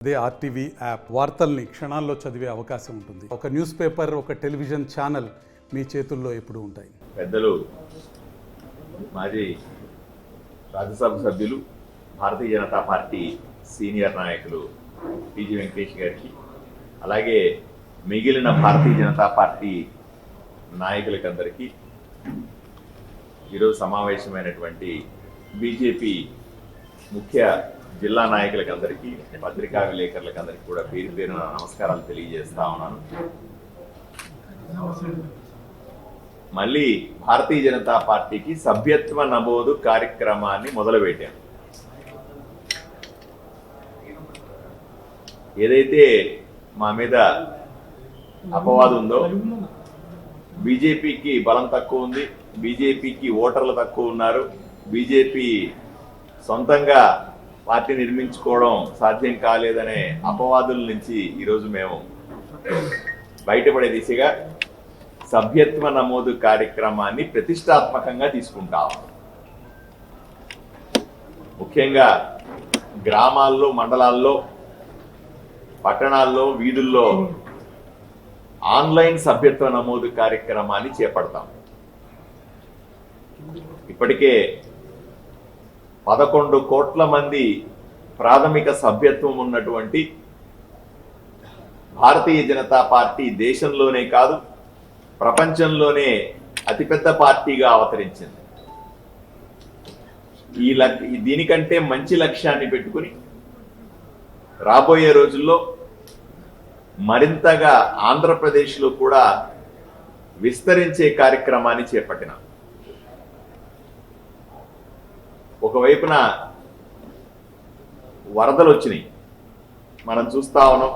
అదే RTV app వార్తల్ని క్షణాల్లో చదివే అవకాశం ఉంటుంది. ఒక న్యూస్ పేపర్, ఒక టెలివిజన్ ఛానల్ మీ చేతుల్లో ఎప్పుడూ ఉంటాయి. పెద్దలు మాజీ రాజ్యసభ సభ్యులు భారతీయ జనతా పార్టీ సీనియర్ నాయకులు టీజీ వెంకటేష్ గారికి, అలాగే మిగిలిన భారతీయ జనతా పార్టీ నాయకులకందరికీ, ఈరోజు సమావేశమైనటువంటి బీజేపీ ముఖ్య జిల్లా నాయకులకందరికీ, పత్రికా విలేకరులకందరికీ కూడా పేరు పేరున నమస్కారాలు తెలియజేస్తా ఉన్నాను. మళ్ళీ భారతీయ జనతా పార్టీకి సభ్యత్వ నమోదు కార్యక్రమాన్ని మొదలుపెట్టాం. ఏదైతే మా మీద అపవాదు ఉందో, బీజేపీకి బలం తక్కువ ఉంది, బీజేపీకి ఓటర్లు తక్కువ ఉన్నారు, బీజేపీ సొంతంగా పార్టీ నిర్మించుకోవడం సాధ్యం కాలేదనే అపవాదుల నుంచి ఈరోజు మేము బయటపడే దిశగా సభ్యత్వ నమోదు కార్యక్రమాన్ని ప్రతిష్టాత్మకంగా తీసుకుంటాం. ముఖ్యంగా గ్రామాల్లో, మండలాల్లో, పట్టణాల్లో, వీధుల్లో ఆన్లైన్ సభ్యత్వ నమోదు కార్యక్రమాన్ని చేపడతాం. ఇప్పటికే 11 కోట్ల మంది ప్రాథమిక సభ్యత్వం ఉన్నటువంటి భారతీయ జనతా పార్టీ దేశంలోనే కాదు, ప్రపంచంలోనే అతిపెద్ద పార్టీగా అవతరించింది. దీనికంటే మంచి లక్ష్యాన్ని పెట్టుకుని రాబోయే రోజుల్లో మరింతగా ఆంధ్రప్రదేశ్లో కూడా విస్తరించే కార్యక్రమాన్ని చేపట్టిన. ఒకవైపున వరదలు వచ్చినాయి, మనం చూస్తా ఉన్నాం.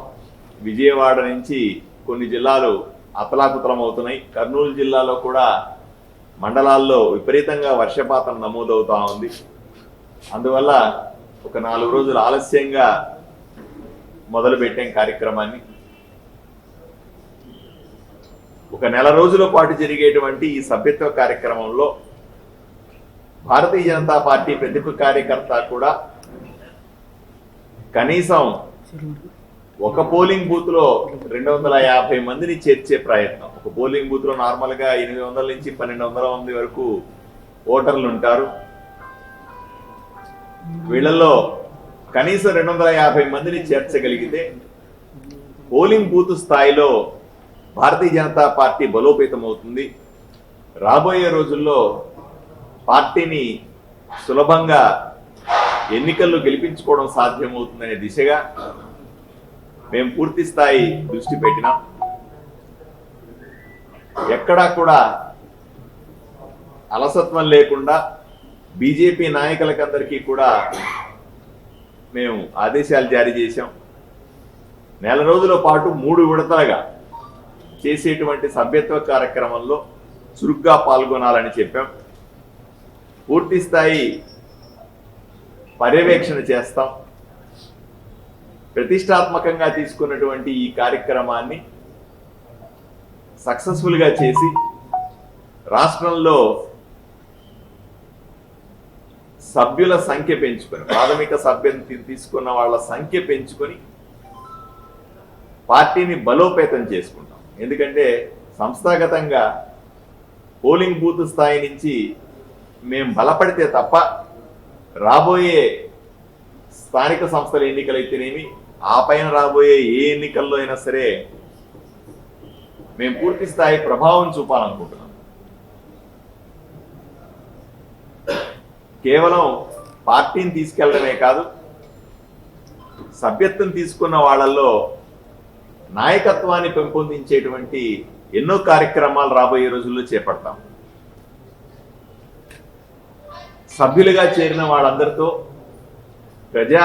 విజయవాడ నుంచి కొన్ని జిల్లాలు అతలాకుతలం అవుతున్నాయి. కర్నూలు జిల్లాలో కూడా మండలాల్లో విపరీతంగా వర్షపాతం నమోదవుతా ఉంది. అందువల్ల ఒక 4 రోజులు ఆలస్యంగా మొదలుపెట్టాం కార్యక్రమాన్ని. ఒక నెల రోజుల పాటు జరిగేటువంటి ఈ సభ్యత్వ కార్యక్రమంలో భారతీయ జనతా పార్టీ ప్రతి ఒక్క కార్యకర్త కూడా కనీసం ఒక పోలింగ్ బూత్ లో 250 మందిని చేర్చే ప్రయత్నం. ఒక పోలింగ్ బూత్ లో నార్మల్ గా 800 నుంచి 1200 మంది వరకు ఓటర్లు ఉంటారు. వీళ్ళల్లో కనీసం 250 మందిని చేర్చగలిగితే పోలింగ్ బూత్ స్థాయిలో భారతీయ జనతా పార్టీ బలోపేతం అవుతుంది. రాబోయే రోజుల్లో పార్టీని సులభంగా ఎన్నికల్లో గెలిపించుకోవడం సాధ్యమవుతుందనే దిశగా మేము పూర్తి స్థాయి దృష్టి పెట్టినాం. ఎక్కడా కూడా అలసత్వం లేకుండా బీజేపీ నాయకులకందరికీ కూడా మేము ఆదేశాలు జారీ చేశాం. నెల రోజుల పాటు 3 విడతలుగా చేసేటువంటి సభ్యత్వ కార్యక్రమంలో చురుగ్గా పాల్గొనాలని చెప్పాం. పూర్తి స్థాయి పర్యవేక్షణ చేస్తాం. ప్రతిష్టాత్మకంగా తీసుకున్నటువంటి ఈ కార్యక్రమాన్ని సక్సెస్ఫుల్గా చేసి రాష్ట్రంలో సభ్యుల సంఖ్య పెంచుకొని, ప్రాథమిక సభ్యులు తీసుకున్న వాళ్ళ సంఖ్య పెంచుకొని పార్టీని బలోపేతం చేసుకుంటాం. ఎందుకంటే సంస్థాగతంగా పోలింగ్ బూత్ స్థాయి నుంచి మేము బలపడితే తప్ప రాబోయే స్థానిక సంస్థల ఎన్నికలైతేనేమి, ఆ పైన రాబోయే ఏ ఎన్నికల్లో అయినా సరే మేము పూర్తి స్థాయి ప్రభావం చూపాలనుకుంటున్నాం. కేవలం పార్టీని తీసుకెళ్లడమే కాదు, సభ్యత్వం తీసుకున్న వాళ్ళల్లో నాయకత్వాన్ని పెంపొందించేటువంటి ఎన్నో కార్యక్రమాలు రాబోయే రోజుల్లో చేపడతాం. సభ్యులుగా చేరిన వాళ్ళందరితో ప్రజా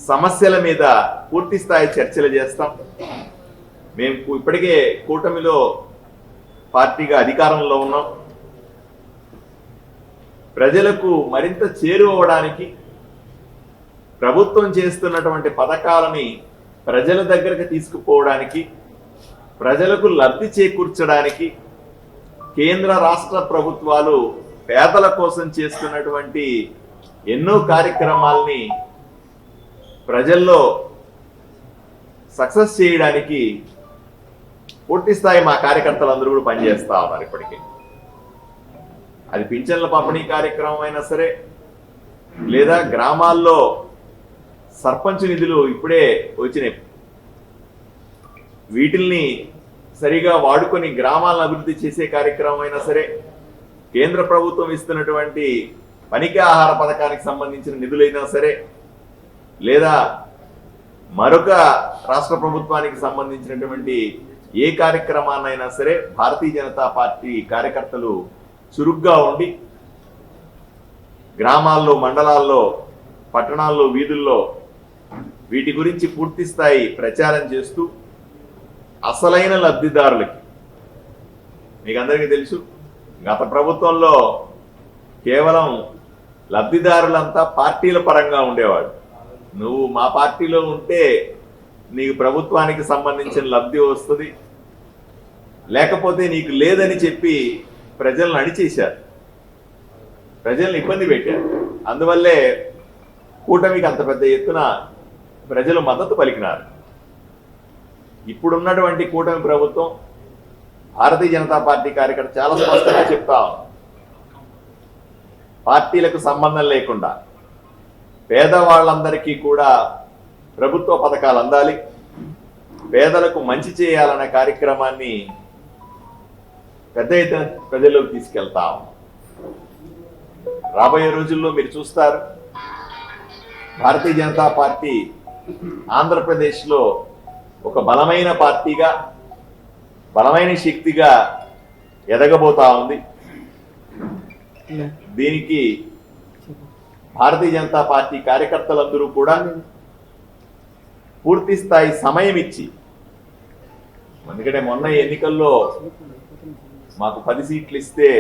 సమస్యల మీద పూర్తి స్థాయి చర్చలు చేస్తాం. మేము ఇప్పటికే కూటమిలో పార్టీగా అధికారంలో ఉన్నాం. ప్రజలకు మరింత చేరువవడానికి, ప్రభుత్వం చేస్తున్నటువంటి పథకాలని ప్రజల దగ్గరకు తీసుకుపోవడానికి, ప్రజలకు లబ్ధి చేకూర్చడానికి కేంద్ర రాష్ట్ర ప్రభుత్వాలు పేదల కోసం చేస్తున్నటువంటి ఎన్నో కార్యక్రమాల్ని ప్రజల్లో సక్సెస్ చేయడానికి పూర్తి స్థాయి మా కార్యకర్తలందరూ కూడా పనిచేస్తా ఉన్నారు ఇప్పటికీ. అది పింఛన్ల పంపిణీ కార్యక్రమం అయినా సరే, లేదా గ్రామాల్లో సర్పంచ్ నిధులు ఇప్పుడే వచ్చినాయి, వీటిల్ని సరిగా వాడుకొని గ్రామాలను అభివృద్ధి చేసే కార్యక్రమం అయినా సరే, కేంద్ర ప్రభుత్వం ఇస్తున్నటువంటి పనికి ఆహార పథకానికి సంబంధించిన నిధులైనా సరే, లేదా మరొక రాష్ట్ర ప్రభుత్వానికి సంబంధించినటువంటి ఏ కార్యక్రమాన్నైనా సరే భారతీయ జనతా పార్టీ కార్యకర్తలు చురుగ్గా ఉండి గ్రామాల్లో, మండలాల్లో, పట్టణాల్లో, వీధుల్లో వీటి గురించి పూర్తి స్థాయి ప్రచారం చేస్తూ అసలైన లబ్ధిదారులకి, మీకు అందరికీ తెలుసు గత ప్రభుత్వంలో కేవలం లబ్ధిదారులంతా పార్టీల పరంగా ఉండేవాడు. నువ్వు మా పార్టీలో ఉంటే నీకు ప్రభుత్వానికి సంబంధించిన లబ్ధి వస్తుంది, లేకపోతే నీకు లేదని చెప్పి ప్రజలను అణిచేశారు, ప్రజలను ఇబ్బంది పెట్టారు. అందువల్లే కూటమికి అంత పెద్ద ఎత్తున ప్రజలు మద్దతు పలికినారు. ఇప్పుడున్నటువంటి కూటమి ప్రభుత్వం, భారతీయ జనతా పార్టీ కార్యకర్త చాలా స్పష్టంగా చెప్తా ఉంది, పార్టీలకు సంబంధం లేకుండా పేదవాళ్ళందరికీ కూడా ప్రభుత్వ పథకాలు అందాలి, పేదలకు మంచి చేయాలనే కార్యక్రమాన్ని పెద్ద ఎత్తున ప్రజల్లోకి తీసుకెళ్తాం. రాబోయే రోజుల్లో మీరు చూస్తారు, భారతీయ జనతా పార్టీ ఆంధ్రప్రదేశ్లో ఒక బలమైన పార్టీగా, బలమైన శక్తిగా ఎదగబోతా ఉంది. దీనికి భారతీయ జనతా పార్టీ కార్యకర్తలందరూ కూడా పూర్తి స్థాయి సమయం ఇచ్చి, ఎందుకంటే మొన్న ఎన్నికల్లో మాకు 10 సీట్లు ఇస్తే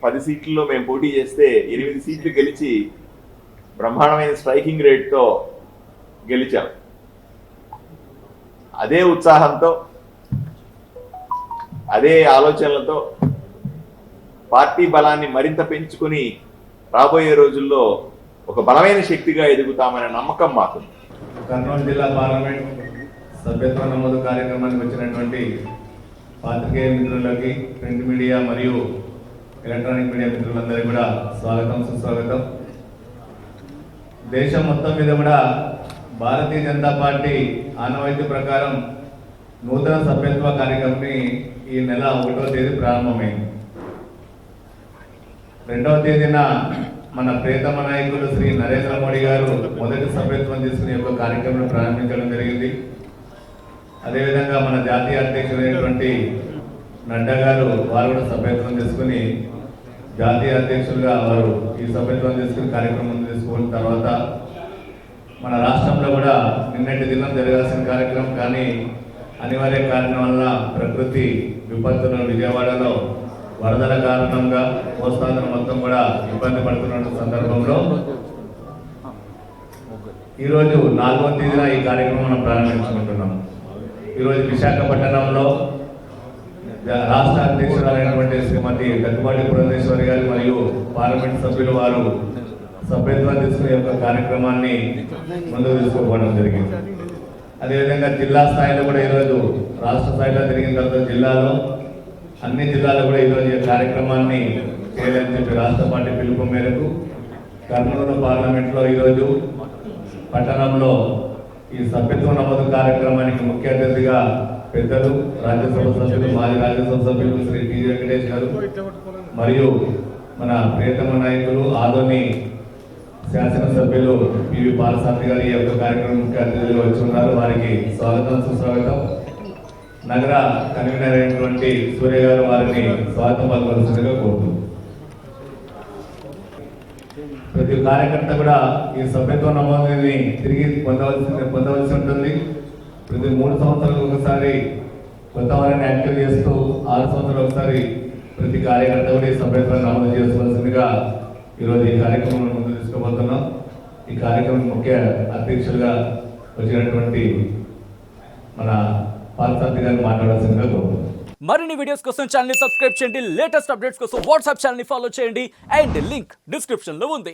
10 సీట్లలో మేము పోటీ చేస్తే 8 సీట్లు గెలిచి బ్రహ్మాండమైన స్ట్రైకింగ్ రేట్తో గెలిచాం. అదే ఉత్సాహంతో, అదే ఆలోచనలతో పార్టీ బలాన్ని మరింత పెంచుకుని రాబోయే రోజుల్లో ఒక బలమైన శక్తిగా ఎదుగుతామనే నమ్మకం మాకు. కర్నూలు జిల్లా పార్లమెంట్ సభ్యత్వ నమోదు కార్యక్రమానికి వచ్చినటువంటి పాత్రికేయ మిత్రులకి, ప్రింట్ మీడియా మరియు ఎలక్ట్రానిక్ మీడియా మిత్రులందరికీ కూడా స్వాగతం, సుస్వాగతం. దేశం మొత్తం మీద కూడా భారతీయ జనతా పార్టీ ఆనవాయితీ ప్రకారం నూతన సభ్యత్వ కార్యక్రమం ఈ నెల 1వ తేదీ ప్రారంభమైంది. 2వ తేదీన మన ప్రియతమ నాయకులు శ్రీ నరేంద్ర మోడీ గారు మొదటి సభ్యత్వం తీసుకునే ఒక కార్యక్రమం ప్రారంభించడం జరిగింది. అదేవిధంగా మన జాతీయ అధ్యక్షుడైనటువంటి నడ్డా గారు వారు కూడా సభ్యత్వం తీసుకుని జాతీయ అధ్యక్షులుగా వారు ఈ సభ్యత్వం తీసుకుని కార్యక్రమం తీసుకున్న తర్వాత మన రాష్ట్రంలో కూడా నిన్నటి దినం జరగాల్సిన కార్యక్రమం కానీ అనివార్య కారణం వల్ల ప్రకృతి విపత్తులు, విజయవాడలో వరదల కారణంగా కోస్తాంధ్ర మొత్తం కూడా ఇబ్బంది పడుతున్న సందర్భంలో ఈరోజు 4వ తేదీన ఈ కార్యక్రమం మనం ప్రారంభించుకుంటున్నాం. ఈరోజు విశాఖపట్నంలో రాష్ట్ర అధ్యక్షురాలైనటువంటి శ్రీమతి దగ్గుబాటి పురంధేశ్వరి గారు మరియు పార్లమెంట్ సభ్యులు వారు సభ్యత్వం తీసుకునే యొక్క కార్యక్రమాన్ని ముందుకు తీసుకుపోవడం జరిగింది. అదేవిధంగా జిల్లా స్థాయిలో కూడా ఈరోజు రాష్ట్ర స్థాయిలో జరిగిన తర్వాత జిల్లాలో అన్ని జిల్లాలో కూడా ఈరోజు ఈ కార్యక్రమాన్ని చేయాలని చెప్పి రాష్ట్ర పార్టీ పిలుపు మేరకు కర్నూలు పార్లమెంట్లో ఈరోజు పట్టణంలో ఈ సభ్యత్వ నమోదు కార్యక్రమానికి ముఖ్య అతిథిగా పెద్దలు రాజ్యసభ సభ్యులు, మాజీ రాజ్యసభ సభ్యులు శ్రీ టి వెంకటేష్ గారు మరియు మన ప్రియతమ నాయకులు ఆదోని శాసనసభ్యులు పివి పాలసారథి గారు ఈ యొక్క కార్యక్రమం ముఖ్య అతిథులు వచ్చి ఉన్నారు. వారికి స్వాగతం, సుస్వాగతం. నగర కన్వీనర్ అయినటువంటి సూర్య గారు వారిని స్వాగతం పలకవలసిందిగా కోరుతున్నాం. ప్రతి కార్యకర్త కూడా ఈ సభ్యత్వ నమోదుని తిరిగి పొందవలసి ఉంటుంది. ప్రతి 3 సంవత్సరాలకు ఒకసారి కొత్త వారిని యాక్టివ్ చేస్తూ 6 సంవత్సరాలు ఒకసారి ప్రతి కార్యకర్త కూడా ఈ సభ్యత్వాన్ని నమోదు చేసుకోవాల్సిందిగా ఈరోజు ఈ కార్యక్రమం ముందు తీసుకుపోతున్నాం. ఈ కార్యక్రమం ముఖ్య అధ్యక్షులుగా వచ్చినటువంటి మన పాలసారథి గారిని మాట్లాడాల్సిందిగా కోరుతున్నాం. మరిన్ని వీడియోస్ కోసం ఛానల్ ని సబ్స్క్రైబ్ చేయండి, లేటెస్ట్ అప్డేట్స్ కోసం వాట్సాప్ ఛానల్ ని ఫాలో చేయండి అండ్ లింక్ డిస్క్రిప్షన్ లో ఉంది.